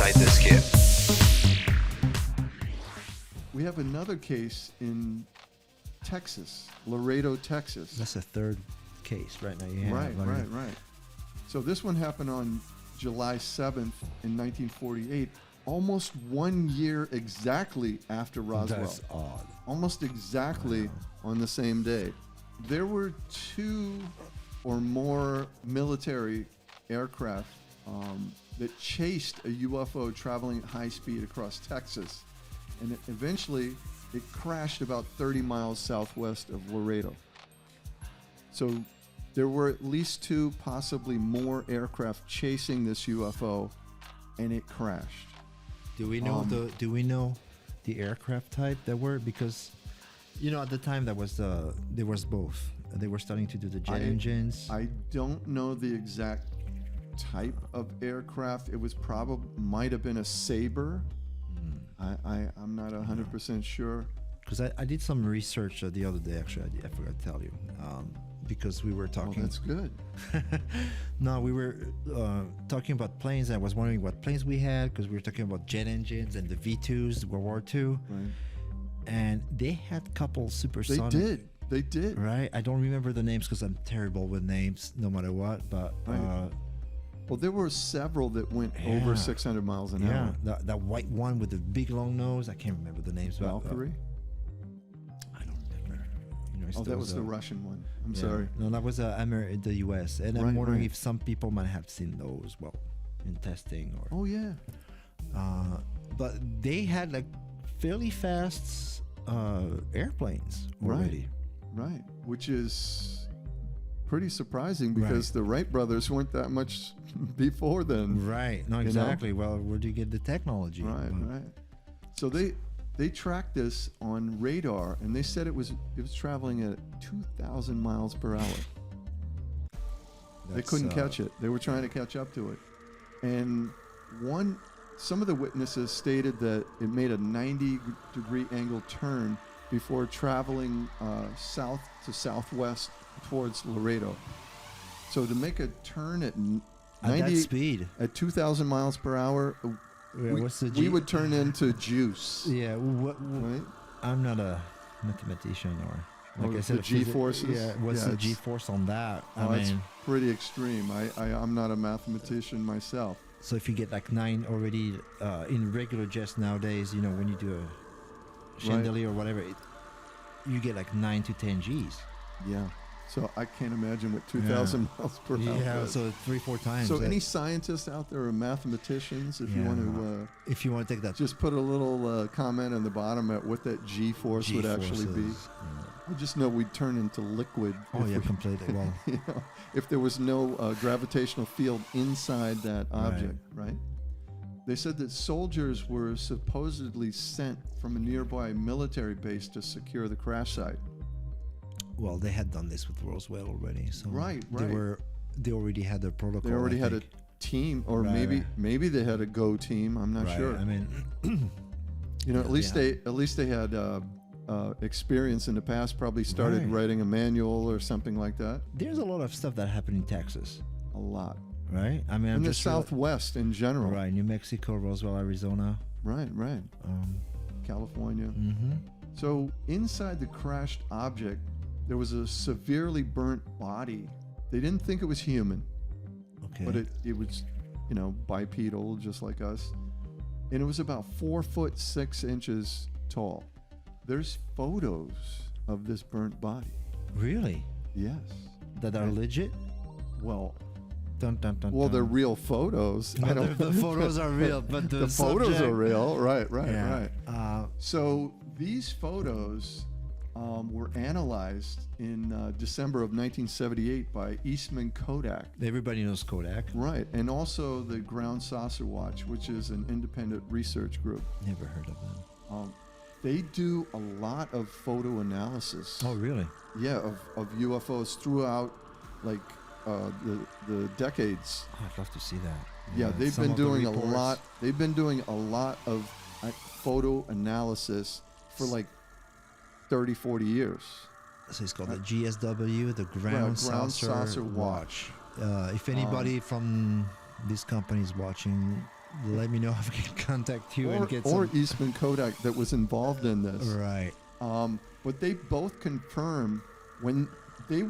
Inside the SCIF. We have another case in Texas, Laredo, Texas. That's a third case right now. You have Right. So this one happened on July 7th in 1948, almost 1 year exactly after Roswell. That's odd. Almost exactly on the same day. There were two or more military aircraft that chased a UFO traveling at high speed across Texas. And eventually it crashed about 30 miles southwest of Laredo. So there were at least two, possibly more aircraft chasing this UFO, and it crashed. Do we know the aircraft type that were? Because at the time there was both. They were starting to do the jet engines. I don't know the exact type of aircraft. It was might have been a Sabre. I'm not 100% sure. Because I did some research the other day. Actually, I forgot to tell you. Because we were talking. Oh, that's good. No, we were talking about planes. I was wondering what planes we had because we were talking about jet engines and the V2s, World War II. Right. And they had a couple supersonic. They did. Right. I don't remember the names because I'm terrible with names, no matter what. But well, there were several that went over 600 miles an hour. Yeah, that white one with the big long nose. I can't remember the names. Valkyrie. I don't remember. That was the Russian one. I'm sorry. No, that was the U.S. And I'm wondering if some people might have seen those, in testing or. Oh yeah. But they had like fairly fast airplanes already. Right. Which is pretty surprising because the Wright brothers weren't that much before then. Right. No, exactly. Well, where do you get the technology? Right. So they tracked this on radar, and they said it was traveling at 2,000 miles per hour. They couldn't catch it. They were trying to catch up to it. And some of the witnesses stated that it made a 90-degree angle turn before traveling south to southwest towards Laredo. So to make a turn at 90 that speed, at 2,000 miles per hour, we would turn into juice. Yeah. Right? I'm not a mathematician or I said, the G-forces. Yeah. What's the G-force on that? It's pretty extreme. I'm not a mathematician myself. So if you get like 9 already in regular jets nowadays, when you do a chandelier or whatever, you get like 9 to 10 Gs. Yeah. So I can't imagine what 2,000 miles per hour. Yeah, so 3-4 times. So any scientists out there or mathematicians, if you want to take that, just put a little comment on the bottom at what that G-force would actually be. I just know we'd turn into liquid. Completely. Well, if there was no gravitational field inside that object, right? They said that soldiers were supposedly sent from a nearby military base to secure the crash site. Well, they had done this with Roswell already, so right. They already had their protocol. They already had a team, or maybe they had a go team. I'm not sure. I mean, at least they had experience in the past. Probably started writing a manual or something like that. There's a lot of stuff that happened in Texas. A lot. Right. I mean, in the Southwest in general. Right. New Mexico, Roswell, Arizona. Right. California. Mm-hmm. So inside the crashed object, there was a severely burnt body. They didn't think it was human. Okay. But it was, bipedal, just like us. And it was about 4'6" tall. There's photos of this burnt body. Really? Yes. That are legit? Well, dun. They're real photos. The photos are real, but the photos are real. Right. So these photos were analyzed in December of 1978 by Eastman Kodak. Everybody knows Kodak. Right, and also the Ground Saucer Watch, which is an independent research group. Never heard of them. They do a lot of photo analysis. Oh, really? Yeah, of UFOs throughout, the decades. Oh, I'd love to see that. Yeah, they've been doing a lot. They've been doing a lot of photo analysis for 30, 40 years. So it's called the GSW, the Ground Saucer Watch. If anybody from this company is watching, let me know if I can contact you and get or some. Eastman Kodak that was involved in this. Right. But they both confirmed when they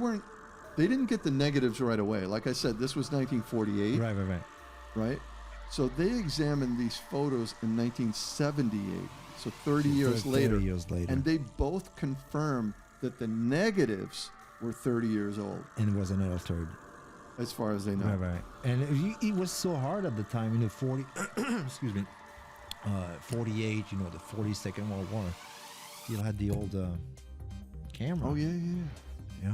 didn't get the negatives right away. Like I said, this was 1948. Right. Right? So they examined these photos in 1978. So 30 years 30 later. years later. And they both confirmed that the negatives were 30 years old, And it was an altered. as far as they know. Right. And it was so hard at the time, 40, excuse me, 48, the 42nd World War. Still had the old camera. Oh, yeah. Yeah.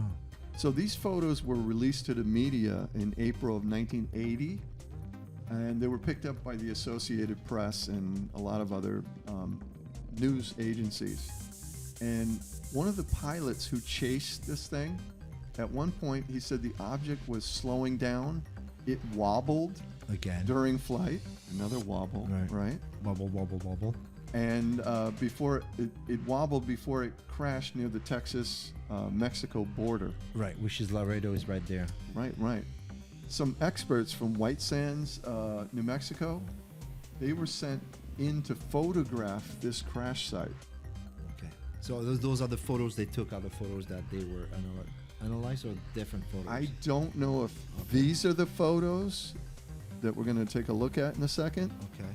So these photos were released to the media in April of 1980, and they were picked up by the Associated Press and a lot of other news agencies. And one of the pilots who chased this thing, at one point he said the object was slowing down. It wobbled Again. during flight. Another wobble, right? Wobble. And before it wobbled before it crashed near the Texas-Mexico border. Right, which is Laredo is right there. Right. Some experts from White Sands, New Mexico, they were sent in to photograph this crash site. Okay. So those are the photos they took, are the photos that they were analyzed, or different photos? I don't know if these are the photos that we're going to take a look at in a second. Okay.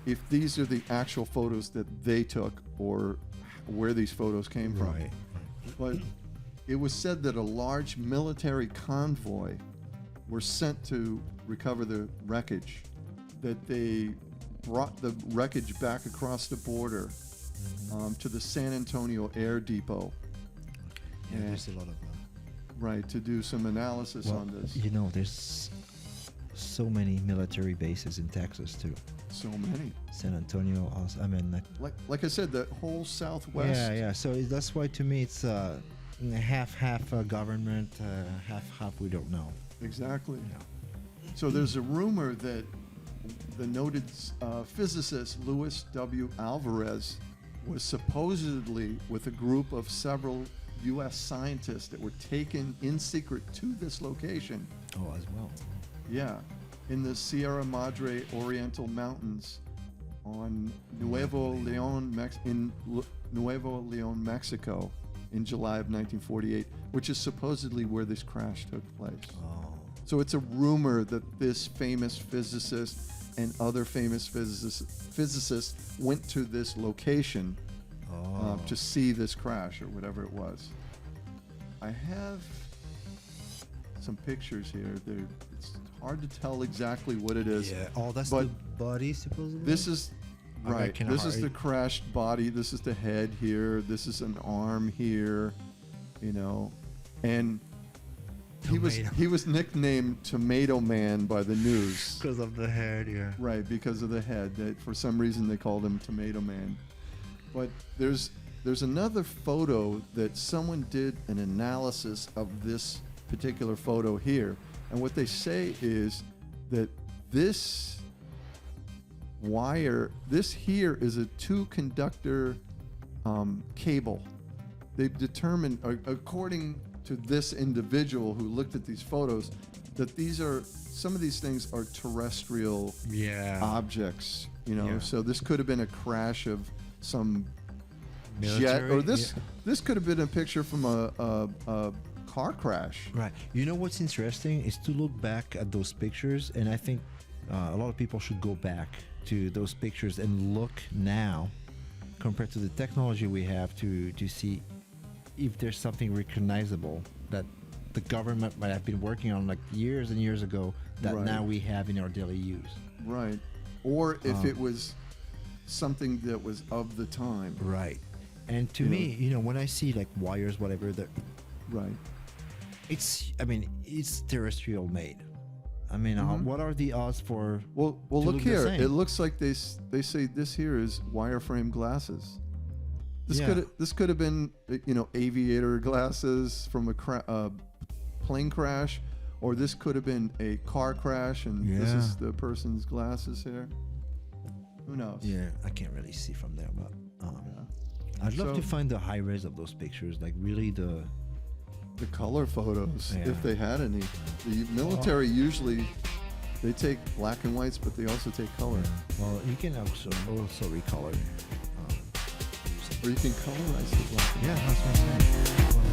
If these are the actual photos that they took, or where these photos came from. Right. But it was said that a large military convoy were sent to recover the wreckage, that they brought the wreckage back across the border to the San Antonio Air Depot. Yeah, And- there's a lot of... Right, to do some analysis on this. There's so many military bases in Texas, too. So many. San Antonio, also, Like I said, the whole Southwest. Yeah. So that's why, to me, it's half government, half we don't know. Exactly. Yeah. So there's a rumor that the noted physicist Louis W. Alvarez was supposedly with a group of several U.S. scientists that were taken in secret to this location. Oh, as well. Yeah, in the Sierra Madre Oriental Mountains on Nuevo Leon, Mexico, in July of 1948, which is supposedly where this crash took place. Oh. So it's a rumor that this famous physicist and other famous physicists went to this location to see this crash or whatever it was. I have some pictures here. It's hard to tell exactly what it is. Yeah. Oh, that's but the body, supposedly? This is right. American This is Heart. the crashed body. This is the head here. This is an arm here. And he was nicknamed Tomato Man by the news. Because of the head, yeah. Right, because of the head. That for some reason they called him Tomato Man. But there's another photo that someone did an analysis of this particular photo here, and what they say is that this here is a 2-conductor cable. They've determined, according to this individual who looked at these photos, that some of these things are terrestrial objects. Yeah. So this could have been a crash of some Military, jet, or this could have been a picture from a car crash. Right. You know what's interesting is to look back at those pictures, and I think a lot of people should go back to those pictures and look now compared to the technology we have to see if there's something recognizable that the government might have been working on like years and years ago that now we have in our daily use. Right. Or if it was something that was of the time. Right. And to me, when I see like wires, whatever, that Right. it's terrestrial made. What are the odds for? Well, to look look the here. same? It looks like they say this here is wireframe glasses. This could have been aviator glasses from a plane crash, or this could have been a car crash, and this is the person's glasses here. Who knows? Yeah, I can't really see from there, but I'd love to find the high res of those pictures, like really the color photos, Yeah. if they had any. The military usually They take black and whites, but they also take color. Well, you can also recolor. Or you can colorize the black and Yeah, that's what I'm saying. Well,